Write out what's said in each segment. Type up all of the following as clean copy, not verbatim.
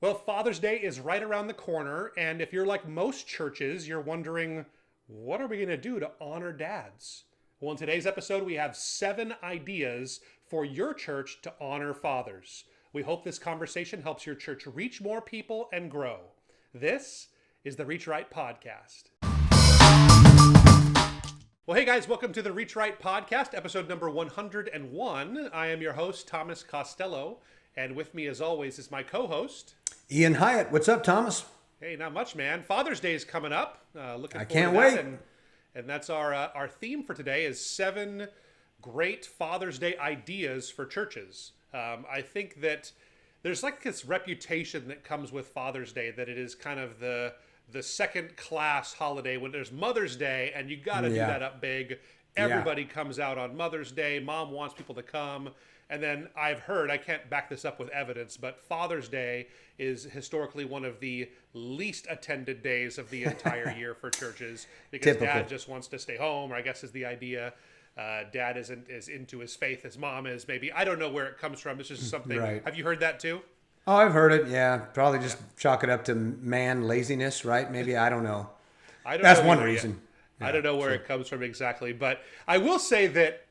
Well, Father's Day is right around the corner, and if you're like most churches, you're wondering, what are we going to do to honor dads? Well, in today's episode, we have 7 ideas for your church to honor fathers. We hope this conversation helps your church reach more people and grow. This is the Reach Right Podcast. Well, hey guys, welcome to the Reach Right Podcast, episode number 101. I am your host, Thomas Costello, and with me as always is my co-host, Ian Hyatt. What's up, Thomas? Hey, not much, man. Father's Day is coming up. Looking I forward can't to wait. that. And that's our theme for today is 7 great Father's Day ideas for churches. I think that there's like this reputation that comes with Father's Day that it is kind of the second class holiday when there's Mother's Day and you got to do that up big. Everybody comes out on Mother's Day. Mom wants people to come. And then I've heard, I can't back this up with evidence, but Father's Day is historically one of the least attended days of the entire year for churches because Typical. Dad just wants to stay home, or I guess is the idea. Dad isn't as into his faith as Mom is, maybe. I don't know where it comes from. It's just something. Right. Have you heard that too? Oh, I've heard it. Yeah, probably just chalk it up to man laziness, right? Maybe, I don't know. That's one reason. I don't know where it comes from exactly, but I will say that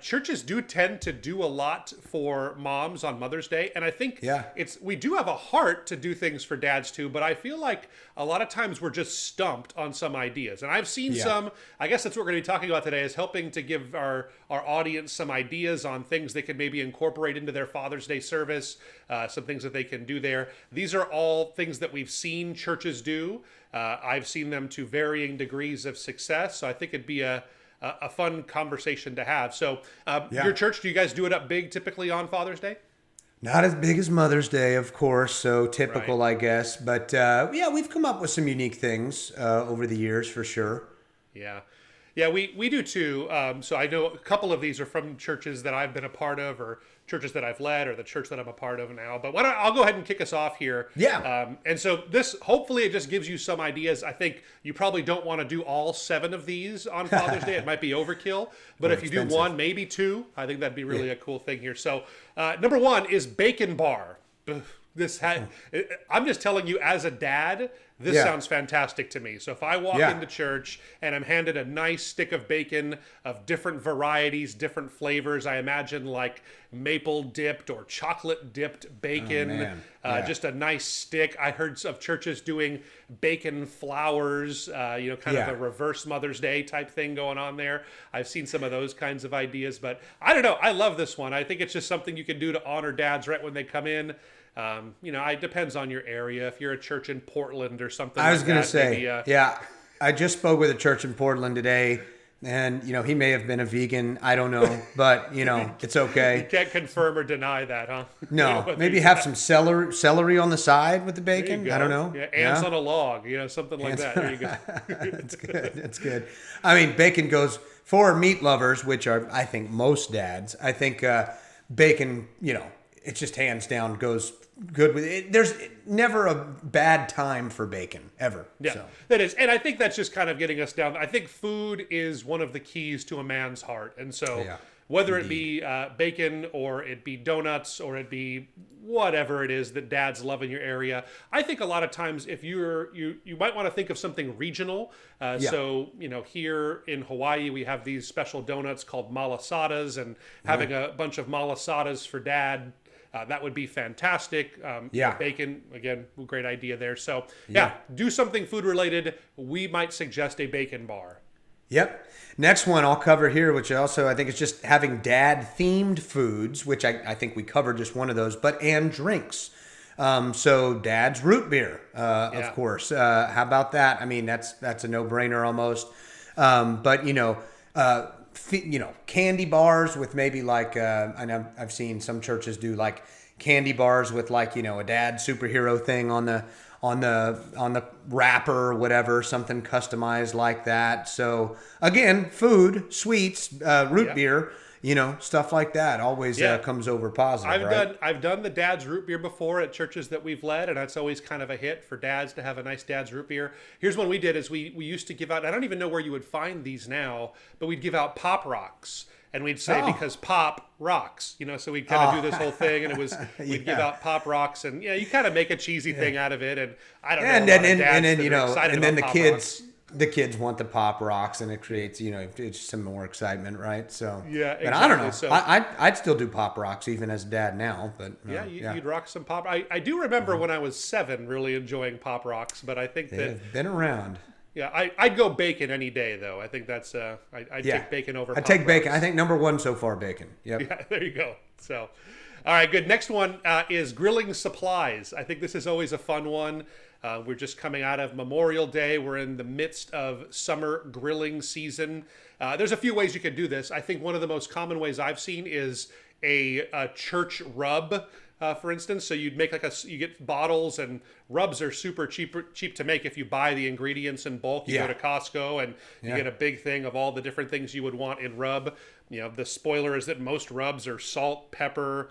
churches do tend to do a lot for moms on Mother's Day, and I think we do have a heart to do things for dads too, but I feel like a lot of times we're just stumped on some ideas. And I've seen some, I guess that's what we're going to be talking about today, is helping to give our audience some ideas on things they can maybe incorporate into their Father's Day service, some things that they can do there. These are all things that we've seen churches do. I've seen them to varying degrees of success, so I think it'd be a fun conversation to have. So your church, do you guys do it up big typically on Father's Day? Not as big as Mother's Day, of course, so typical, I guess. But we've come up with some unique things over the years for sure. Yeah, we do too. So I know a couple of these are from churches that I've been a part of, or churches that I've led, or the church that I'm a part of now. But I'll go ahead and kick us off here. Yeah. And so this, hopefully it just gives you some ideas. I think you probably don't want to do all 7 of these on Father's Day. It might be overkill. But if you do 1, maybe 2, I think that'd be really a cool thing here. So number 1 is bacon bar. I'm just telling you, as a dad, this sounds fantastic to me. So if I walk into church and I'm handed a nice stick of bacon of different varieties, different flavors, I imagine like maple dipped or chocolate dipped bacon, just a nice stick. I heard of churches doing bacon flowers, kind of a reverse Mother's Day type thing going on there. I've seen some of those kinds of ideas, but I don't know. I love this one. I think it's just something you can do to honor dads right when they come in. It depends on your area. If you're a church in Portland or something I was like going that, to say, maybe, I just spoke with a church in Portland today, and, he may have been a vegan. I don't know, but, it's okay. You can't confirm or deny that, huh? No, maybe have some celery on the side with the bacon. I don't know. Yeah, ants on a log, something like that. There you go. That's good. That's good. I mean, bacon goes, for meat lovers, which are, I think, most dads, I think bacon, it just hands down goes good with it. There's never a bad time for bacon, ever. Yeah, so. That is. And I think that's just kind of getting us down. I think food is one of the keys to a man's heart. And so whether it be bacon or it be donuts or it be whatever it is that dads love in your area, I think a lot of times if you might want to think of something regional. So, here in Hawaii, we have these special donuts called malasadas, and having a bunch of malasadas for dad, that would be fantastic. Bacon, again, great idea there. So, do something food related. We might suggest a bacon bar. Yep. Next one I'll cover here, which also I think is just having dad-themed foods, which I think we covered just one of those, and drinks. So dad's root beer, of course. How about that? I mean, that's a no-brainer almost. But candy bars with maybe like, I know I've seen some churches do like candy bars with like, a dad superhero thing on the wrapper or whatever, something customized like that. So again, food, sweets, root beer, stuff like that always comes over positive. I've done the dad's root beer before at churches that we've led, and that's always kind of a hit for dads to have a nice dad's root beer. Here's one we did is we used to give out, I don't even know where you would find these now, but we'd give out Pop Rocks. And we'd say, Oh. because pop rocks, so we'd kind of do this whole thing, and it was, we'd give Yeah. out pop rocks, and you kind of make a cheesy thing out of it. And I don't know. And a lot then of dads and then that you are know, excited and then the about pop kids. rocks. The kids want the pop rocks, and it creates, it's some more excitement, right? So Yeah, But I don't know. exactly. So- I'd still do pop rocks even as a dad now. But Yeah, you'd rock some pop. I do remember when I was 7 really enjoying pop rocks, but I think that they've been around. yeah, I'd go bacon any day though. I think that's I'd Yeah, take bacon over. I Pop take bacon. Rocks. I think number 1 so far, bacon. Yep. Yeah, there you go. So, all right, good. Next one is grilling supplies. I think this is always a fun one. We're just coming out of Memorial Day. We're in the midst of summer grilling season. There's a few ways you could do this. I think one of the most common ways I've seen is a church rub, for instance. So you'd make you get bottles, and rubs are super cheap to make if you buy the ingredients in bulk. You go to Costco and you get a big thing of all the different things you would want in rub. The spoiler is that most rubs are salt, pepper,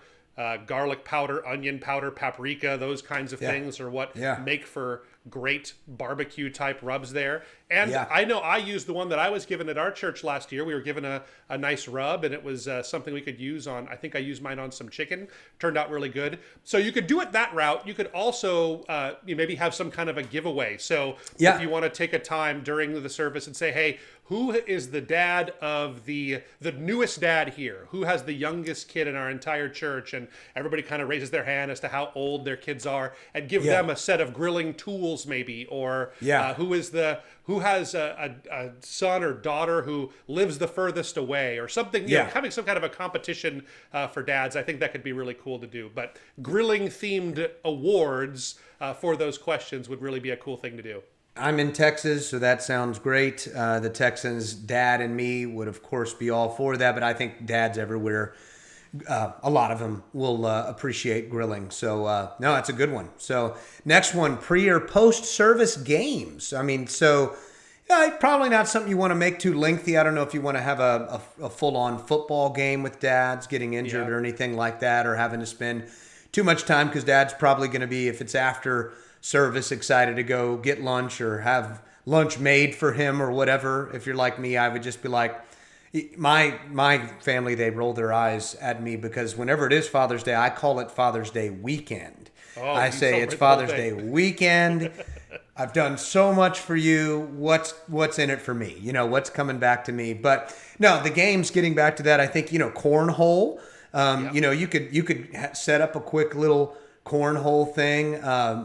garlic powder, onion powder, paprika, those kinds of things are what make for great barbecue type rubs there. And I know I used the one that I was given at our church last year. We were given a nice rub, and it was something we could use on, I think I used mine on some chicken. Turned out really good. So you could do it that route. You could also maybe have some kind of a giveaway. So if you want to take a time during the service and say, hey, who is the dad of the newest dad here? Who has the youngest kid in our entire church? And everybody kind of raises their hand as to how old their kids are, and give them a set of grilling tools maybe. Or who has a son or daughter who lives the furthest away, or something. Having some kind of a competition for dads. I think that could be really cool to do. But grilling themed awards for those questions would really be a cool thing to do. I'm in Texas, so that sounds great. The Texans, Dad and me, would of course be all for that, but I think dads everywhere, a lot of them will appreciate grilling. So, no, that's a good one. So, next one, pre or post service games. I mean, so probably not something you want to make too lengthy. I don't know if you want to have a full on football game with dads getting injured or anything like that, or having to spend too much time, because dad's probably going to be, if it's after service, excited to go get lunch or have lunch made for him or whatever. If you're like me, I would just be like, my family, they roll their eyes at me, because whenever it is Father's Day, I call it Father's Day weekend. I say it's Father's Day weekend. I've done so much for you. What's in it for me? What's coming back to me? But no, the games, getting back to that, I think, cornhole, you could set up a quick little cornhole thing,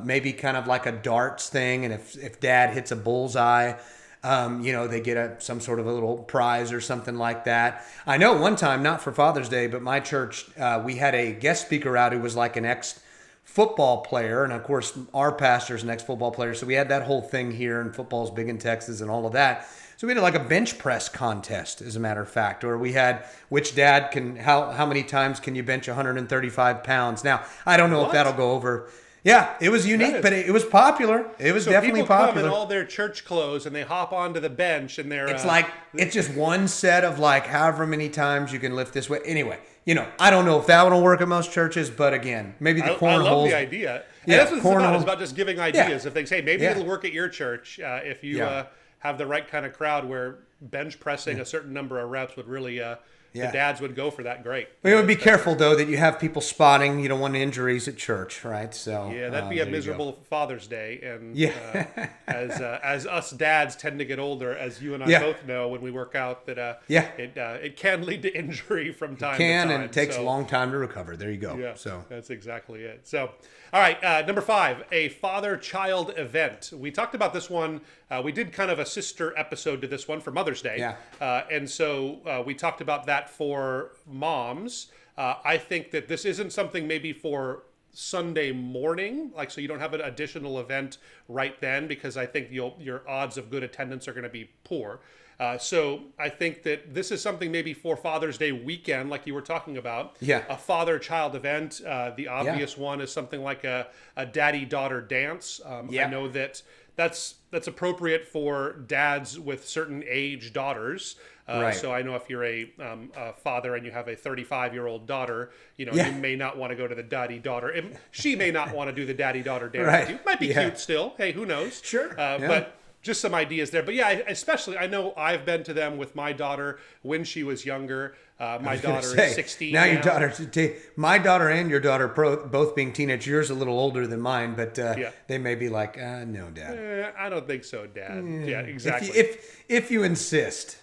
maybe kind of like a darts thing, and if dad hits a bullseye, they get some sort of a little prize or something like that. I know one time, not for Father's Day, but my church, we had a guest speaker out who was like an ex-football player, and of course our pastor's an ex-football player, so we had that whole thing here, and football's big in Texas and all of that. So we had like a bench press contest, as a matter of fact, or we had which dad can, how many times can you bench 135 pounds? Now, I don't know if that'll go over. Yeah, it was unique, but it was popular. It was definitely people popular. Come in all their church clothes, and they hop onto the bench, and they're... It's just one set of like however many times you can lift this way. Anyway, I don't know if that one will work at most churches, but again, maybe the cornholes. I love the idea. And that's what it's about. It's about just giving ideas of things. Hey, maybe it'll work at your church if you... have the right kind of crowd where bench pressing a certain number of reps would really, the dads would go for that. Great. We would be careful, though, that you have people spotting. You don't want injuries at church, right? So yeah, that'd be a miserable Father's Day. And as us dads tend to get older, as you and I both know, when we work out, that it can lead to injury from time to time. And it takes a long time to recover. There you go. Yeah, so that's exactly it. So, all right, number 5, a father-child event. We talked about this one. We did kind of a sister episode to this one for Mother's Day. Yeah. And so we talked about that for moms. I think that this isn't something maybe for Sunday morning, so you don't have an additional event right then, because I think your odds of good attendance are going to be poor. So I think that this is something maybe for Father's Day weekend, like you were talking about. Yeah. A father-child event. The obvious one is something like a daddy-daughter dance. I know that's appropriate for dads with certain age daughters. So I know if you're a father and you have a 35-year-old daughter, you may not want to go to the daddy-daughter. She may not want to do the daddy-daughter dance with you. Might be cute still. Hey, who knows? Sure. But just some ideas there. But yeah, especially I know I've been to them with my daughter when she was younger. My daughter is 16 now. Your daughter, my daughter and your daughter both being teenage. Yours a little older than mine, but they may be like, no, Dad. I don't think so, Dad. Yeah, exactly. If you insist.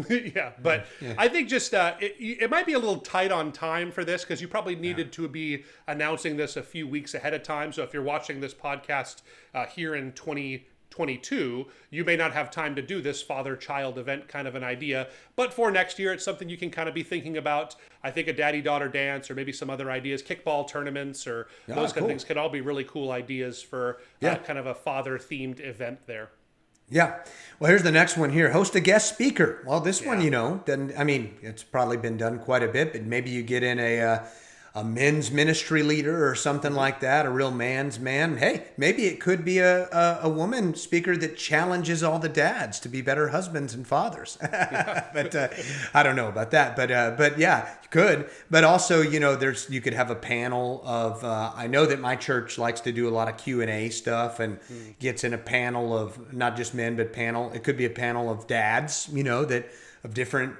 Yeah, but I think just it might be a little tight on time for this because you probably needed to be announcing this a few weeks ahead of time. So if you're watching this podcast here in 2022, you may not have time to do this father-child event kind of an idea. But for next year, it's something you can kind of be thinking about. I think a daddy-daughter dance or maybe some other ideas, kickball tournaments or those kind of things could all be really cool ideas for kind of a father-themed event there. Yeah. Well, here's the next one here. Host a guest speaker. Well, this one, doesn't, I mean, it's probably been done quite a bit, but maybe you get in a men's ministry leader or something like that, a real man's man. Hey, maybe it could be a woman speaker that challenges all the dads to be better husbands and fathers. But I don't know about that. But yeah, you could. But also, you could have a panel of. I know that my church likes to do a lot of Q&A stuff and gets in a panel of not just men, but panel. It could be a panel of dads, that of different.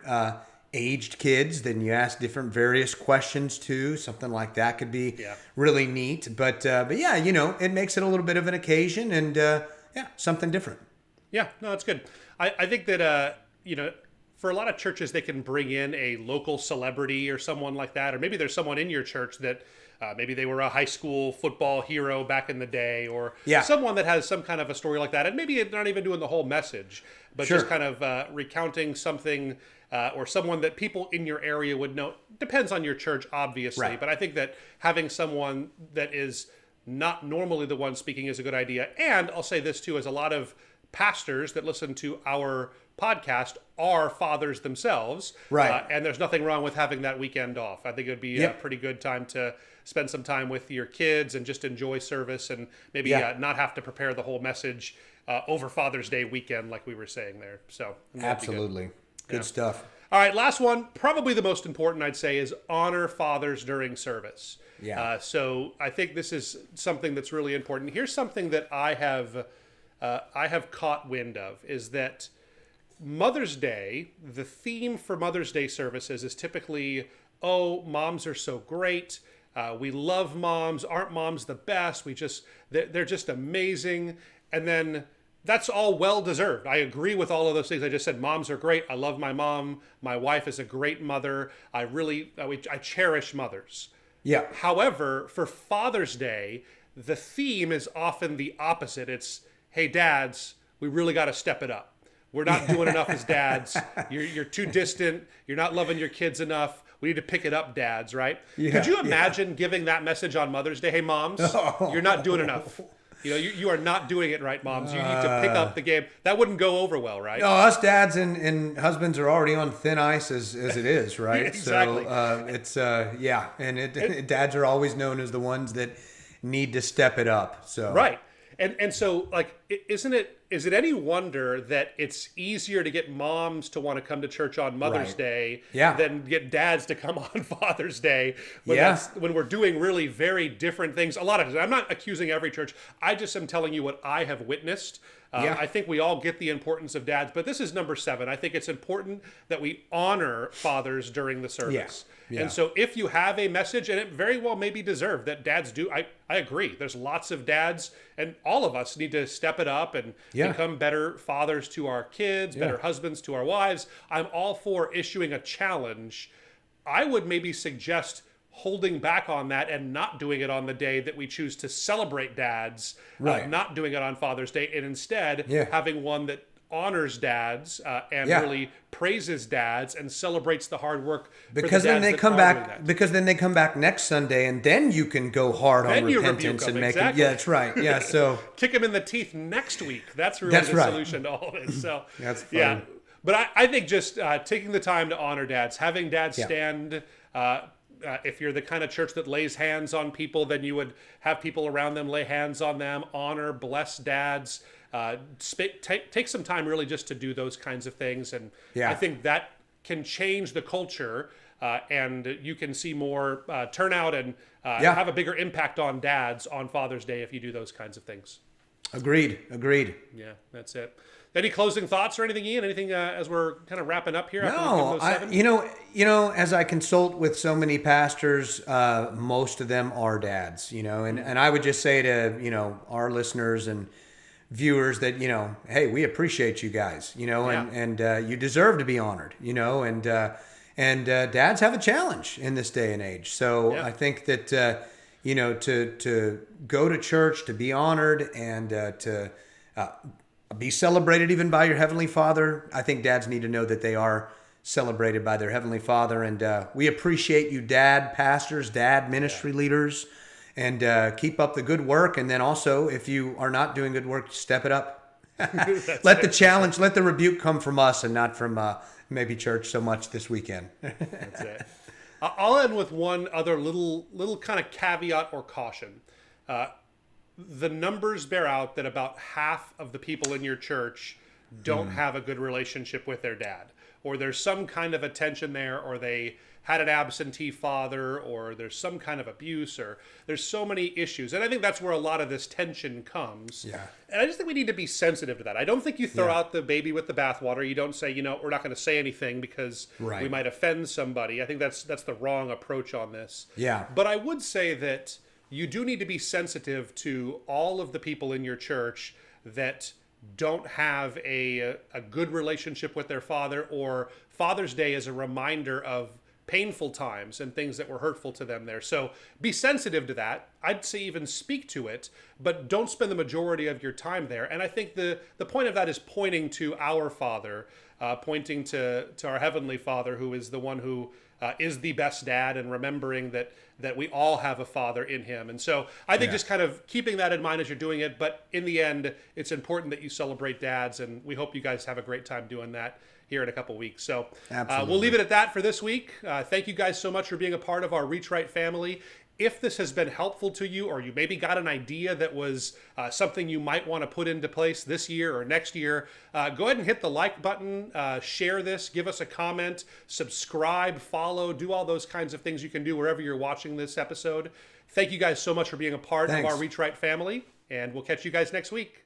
Aged kids, then you ask different various questions too. Something like that could be really neat. But yeah, it makes it a little bit of an occasion and something different. Yeah, no, it's good. I think that for a lot of churches they can bring in a local celebrity or someone like that, or maybe there's someone in your church that maybe they were a high school football hero back in the day, or someone that has some kind of a story like that, and maybe they're not even doing the whole message, but just kind of recounting something. Or someone that people in your area would know. Depends on your church, obviously. But I think that having someone that is not normally the one speaking is a good idea. And I'll say this too, as a lot of pastors that listen to our podcast are fathers themselves. Right. And there's nothing wrong with having that weekend off. I think it would be a pretty good time to spend some time with your kids and just enjoy service and maybe not have to prepare the whole message over Father's Day weekend like we were saying there. So absolutely. Good stuff. All right, last one, probably the most important, I'd say, is honor fathers during service. Yeah. So I think this is something that's really important. Here's something that I have caught wind of, is that Mother's Day, the theme for Mother's Day services is typically, moms are so great. We love moms. Aren't moms the best? They're just amazing. And then that's all well-deserved. I agree with all of those things I just said. Moms are great. I love my mom. My wife is a great mother. I cherish mothers. Yeah. However, for Father's Day, the theme is often the opposite. It's, hey, dads, we really got to step it up. We're not doing enough as dads. You're too distant. You're not loving your kids enough. We need to pick it up, dads, right? Yeah, could you imagine giving that message on Mother's Day? Hey, moms, you're not doing enough. You are not doing it right, moms. You need to pick up the game. That wouldn't go over well, right? No, us dads and husbands are already on thin ice as it is, right? Exactly. So dads are always known as the ones that need to step it up. So right. And so, like, is it any wonder that it's easier to get moms to want to come to church on Mother's Day than get dads to come on Father's Day when we're doing really very different things? A lot of times, I'm not accusing every church. I just am telling you what I have witnessed. I think we all get the importance of dads, but this is number 7. I think it's important that we honor fathers during the service. Yeah. And so if you have a message, and it very well may be deserved that dads do, I agree. There's lots of dads, and all of us need to step it up and become better fathers to our kids, better husbands to our wives. I'm all for issuing a challenge. I would maybe suggest holding back on that and not doing it on the day that we choose to celebrate dads, not doing it on Father's Day, and instead having one that honors dads and really praises dads and celebrates the hard work. Because then they come back. Because then they come back next Sunday, and then you can go hard on repentance and make it. Yeah, that's right. Yeah, so kick them in the teeth next week. That's really the solution to all this. So that's funny. Yeah, but I think just taking the time to honor dads, having dads stand. If you're the kind of church that lays hands on people, then you would have people around them lay hands on them, honor, bless dads, take some time really just to do those kinds of things. And I think that can change the culture and you can see more turnout and have a bigger impact on dads on Father's Day if you do those kinds of things. Agreed. Yeah, that's it. Any closing thoughts or anything, Ian? Anything as we're kind of wrapping up here? No, as I consult with so many pastors, most of them are dads, and I would just say to, our listeners and viewers that, hey, we appreciate you guys, and you deserve to be honored, and dads have a challenge in this day and age. So I think that, to go to church, to be honored, and to be celebrated even by your Heavenly Father. I think dads need to know that they are celebrated by their Heavenly Father. And we appreciate you, dad pastors, dad ministry leaders, and keep up the good work. And then also, if you are not doing good work, step it up. Let the challenge, let the rebuke come from us and not from maybe church so much this weekend. That's it. I'll end with one other little kind of caveat or caution. The numbers bear out that about half of the people in your church don't have a good relationship with their dad, or there's some kind of a tension there, or they had an absentee father, or there's some kind of abuse, or there's so many issues. And I think that's where a lot of this tension comes. Yeah. And I just think we need to be sensitive to that. I don't think you throw out the baby with the bathwater. You don't say, we're not going to say anything because we might offend somebody. I think that's the wrong approach on this. Yeah. But I would say that you do need to be sensitive to all of the people in your church that don't have a good relationship with their father, or Father's Day is a reminder of painful times and things that were hurtful to them there. So be sensitive to that. I'd say even speak to it, but don't spend the majority of your time there. And I think the point of that is pointing to our Father, pointing to our Heavenly Father, who is the one who is the best dad, and remembering that we all have a father in him. And so I think just kind of keeping that in mind as you're doing it. But in the end, it's important that you celebrate dads, and we hope you guys have a great time doing that here in a couple weeks. So we'll leave it at that for this week. Thank you guys so much for being a part of our Reach Right family. If this has been helpful to you, or you maybe got an idea that was something you might want to put into place this year or next year, go ahead and hit the like button, share this, give us a comment, subscribe, follow, do all those kinds of things you can do wherever you're watching this episode. Thank you guys so much for being a part of our Reach Right family, and we'll catch you guys next week.